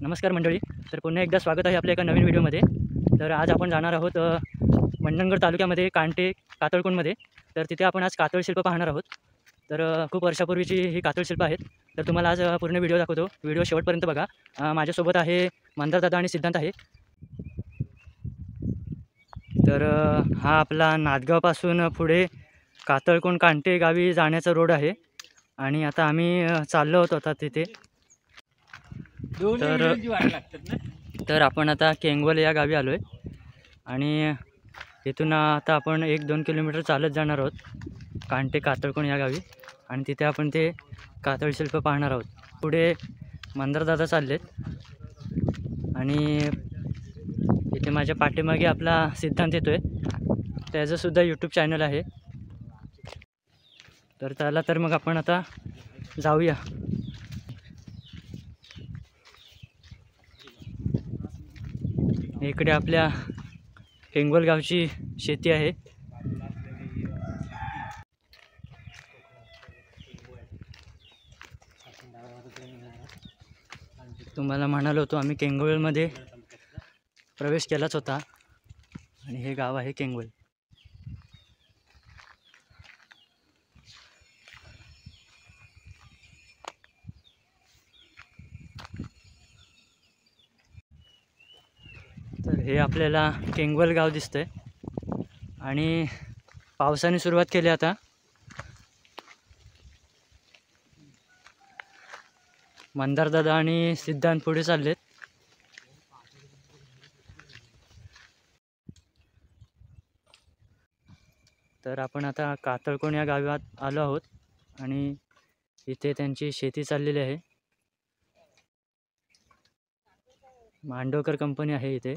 नमस्कार मंडळी. तर पुन्हा एकदा स्वागत आहे आपल्या एका नवीन व्हिडिओमध्ये. तर आज आपण जाणार आहोत मंडणगड तालुक्यामध्ये कांटे कातळकोणमध्ये. तर तिथे आपण आज कातळशिल्प पाहणार आहोत. तर खूप वर्षापूर्वीची ही कातळशिल्प आहेत. तर तुम्हाला आज पूर्ण व्हिडिओ दाखवतो. व्हिडिओ शेवटपर्यंत बघा. माझ्यासोबत आहे मंदारदादा आणि सिद्धांत आहे. तर हा आपला नादगावपासून पुढे कातळकोण कांटे गावी जाण्याचा रोड आहे. आणि आता आम्ही चाललो होतो आता तिथे. तर आपण आता केंगवल या गावी आलो आहे आणि इथून आता आपण 1-2 किलोमीटर चालत जाणार आहोत कांटे कातळकोण या गावी. आणि तिथे आपण ते कातळशिल्प पाहणार आहोत. पुढे मंदारदादा चाललेत आणि इथे माझ्या पाठीमागे आपला सिद्धांत येतो आहे. त्याचंसुद्धा यूट्यूब चॅनल आहे. तर त्याला तर मग आपण आता जाऊया. इकडे आपल्या केंगवल गावची शेती आहे. तुम्हाला म्हणालो होतो आम्ही केंगवलमध्ये प्रवेश केलाच होता आणि हे गाव आहे केंगवल. तर हे आपल्याला केंगवल गाव दिसतंय आणि पावसाने सुरुवात केली आता. मंदारदादा आणि सिद्धांत पुढे चाललेत. तर आपण आता कातळकोण या गावात आलो आहोत आणि इथे त्यांची शेती चाललेली आहे. मांडवकर कंपनी आहे इथे.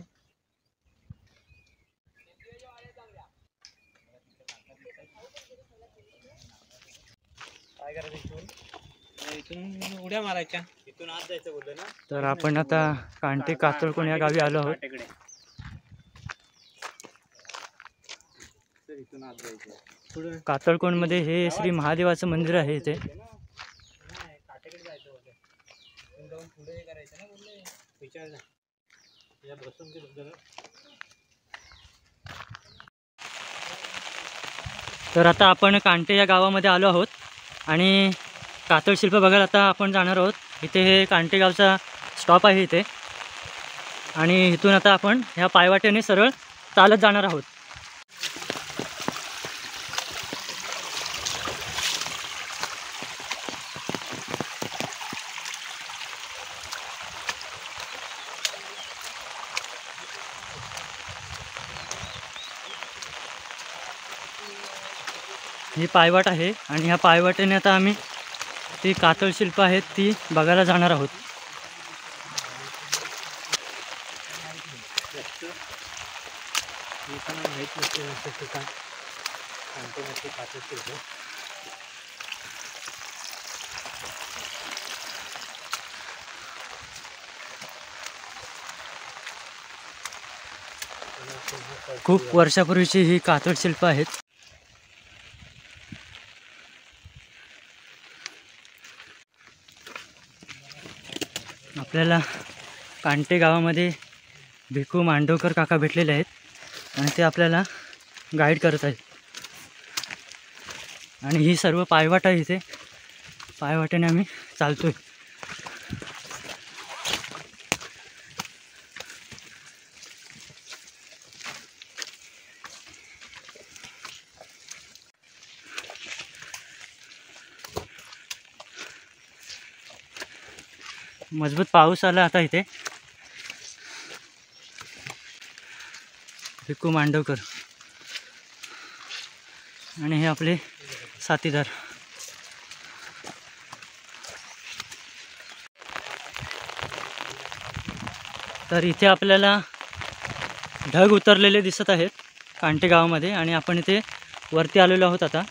इथून उड्या मारायच्या, इथून आत जायचं बोललं ना. तर आपण आता कांटे कातळकोण या गावी आलो आहोत. इथून आत जायचं. कातळकोणमध्ये हे श्री महादेवाचं मंदिर आहे इथे. काटेकडे जायचं बोलले. जाऊन पुढे करायचं ना बोलले. विचार ना. या बसून ते बघ. तर आता आपण कांटे या गावामध्ये आलो आहोत आणि कातळशिल्प बघायला आता आपण जाणार आहोत. इथे हे कांटे गावचा स्टॉप आहे इथे आणि इथून आता आपण ह्या पायवाटेने सरळ चालत जाणार आहोत. ही पायवाट आहे आणि ह्या पायवाटेने आता आम्ही ती कातळशिल्प आहेत ती बघायला जाणार आहोत. खूप वर्षापूर्वीची ही कातळशिल्प आहेत. आपल्याला कांटे गावामध्ये भिकू मांडवकर काका भेटलेले आहेत आणि ते आपल्याला गाईड करत आहेत. आणि ही सर्व पायवाट आहे. इथे पायवाटेने आम्ही चालतोय. मजबूत पाऊस आला आता इथे. भिकू मांडवकर आणि हे आपले साथीदार. तर इथे आपल्याला ढग उतरलेले दिसत आहेत कांटे गावामध्ये आणि आपण इथे वरती आलेलो आहोत आता.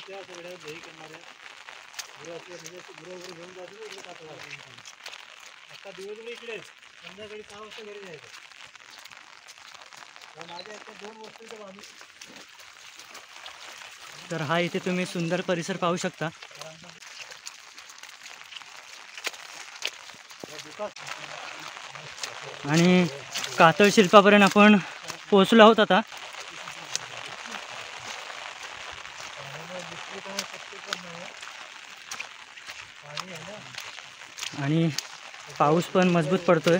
त्या सगळ्या हे करणाऱ्या गुरु असल्या म्हणजे गुरु घेऊन जातो ना इकडे कातळा. आता दिवसभर इकडे संध्याकाळी 6 वाजता घरी जायचं. माझ्या आता 2 वस्तूचं बांधून. तर हा इथे तुम्ही सुंदर परिसर पाहू शकता. आणि कातळ शिल्पापर्यंत आपण पोहोचलो आहोत आता. आणि पाऊस पण मजबूत पडतोय.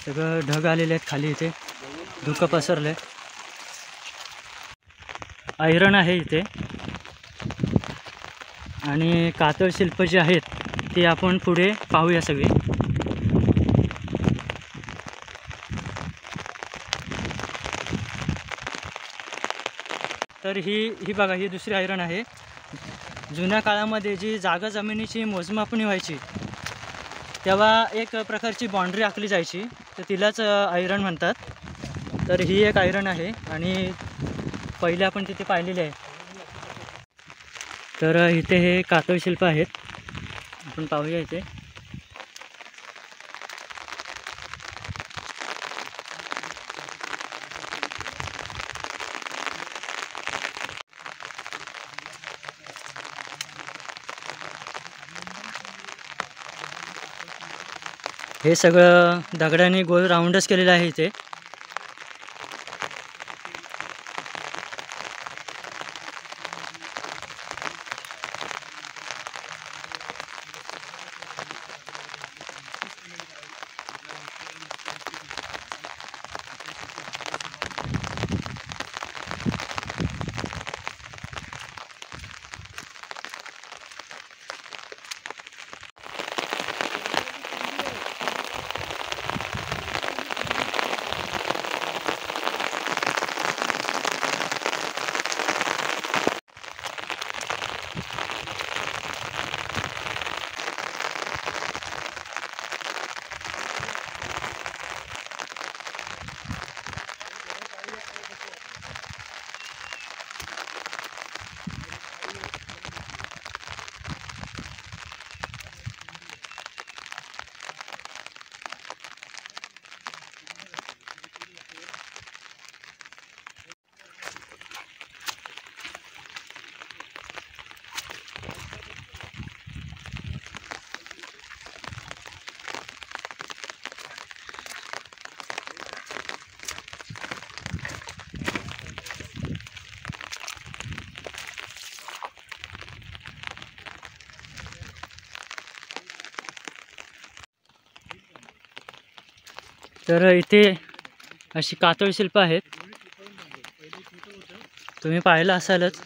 सगळं ढग आलेले आहेत खाली. इथे धुकं पसरलंय. ऐरण आहे इथे. आणि कातळ शिल्प जी आहेत ती आपण पुढे पाहूया सगळी. तर ही बघा, ही दुसरी ऐरण आहे. जुन्या काळामध्ये जी जागा जमिनीची मोजमापणी व्हायची तेव्हा एक प्रकारची बाउंड्री आखली जायची, तर तिलाच ऐरण म्हणतात. तर ही एक ऐरण आहे आणि पहिले आपण तिथे पाहिलेले आहे. तर इथे हे कातळ शिल्प आहेत, आपण पाहूया इथे. हे सगळं दगडाने गोल राऊंडच केलेलं आहे इथे. तर इथे अशी कातळ शिल्प आहेत, तुम्ही पाहिलं असालच.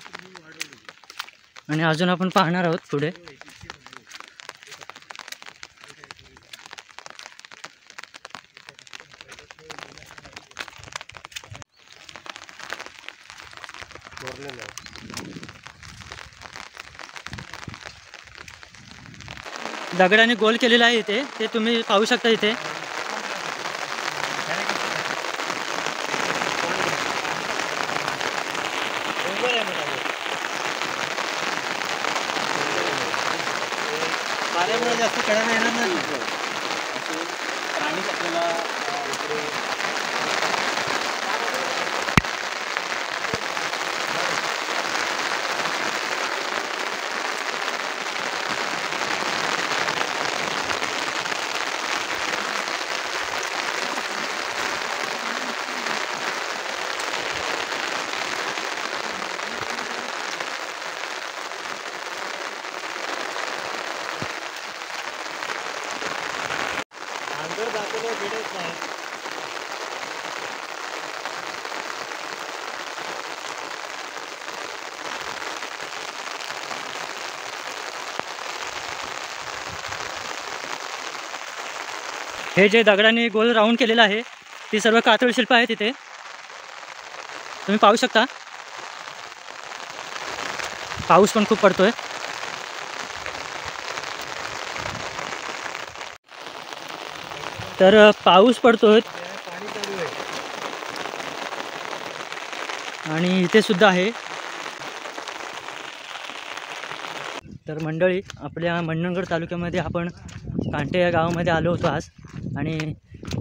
आणि अजून आपण पाहणार आहोत पुढे. दगडाने गोल केलेला आहे इथे, ते तुम्ही पाहू शकता इथे. पाण्यामुळे जास्त चढायला येणार नाही. पाणीच आपल्याला इकडे दाखवलं भेटत नाही. हे जे दगडाने गोल राऊंड केलेलं आहे ती सर्व कातळ शिल्प आहेत इथे, तुम्ही पाहू शकता. पाऊस पण खूप पडतोय. तर पाऊस पडतोय पाणी चालू आहे आणि इथे सुद्धा आहे. तर मंडळी, आपल्या मंडणगड तालुक्यामध्ये आपण कांटे या गावामध्ये आलो होतो आज आणि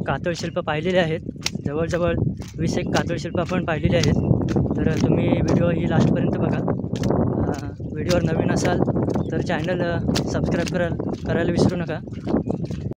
कातळशिल्प पाहिलेले आहेत. जवळजवळ 20 एक कातळशिल्प आपण पाहिलेली आहेत. तर तुम्ही व्हिडिओ ही लास्टपर्यंत बघा. व्हिडिओवर नवीन असाल तर चॅनल सबस्क्राईब करायला विसरू नका.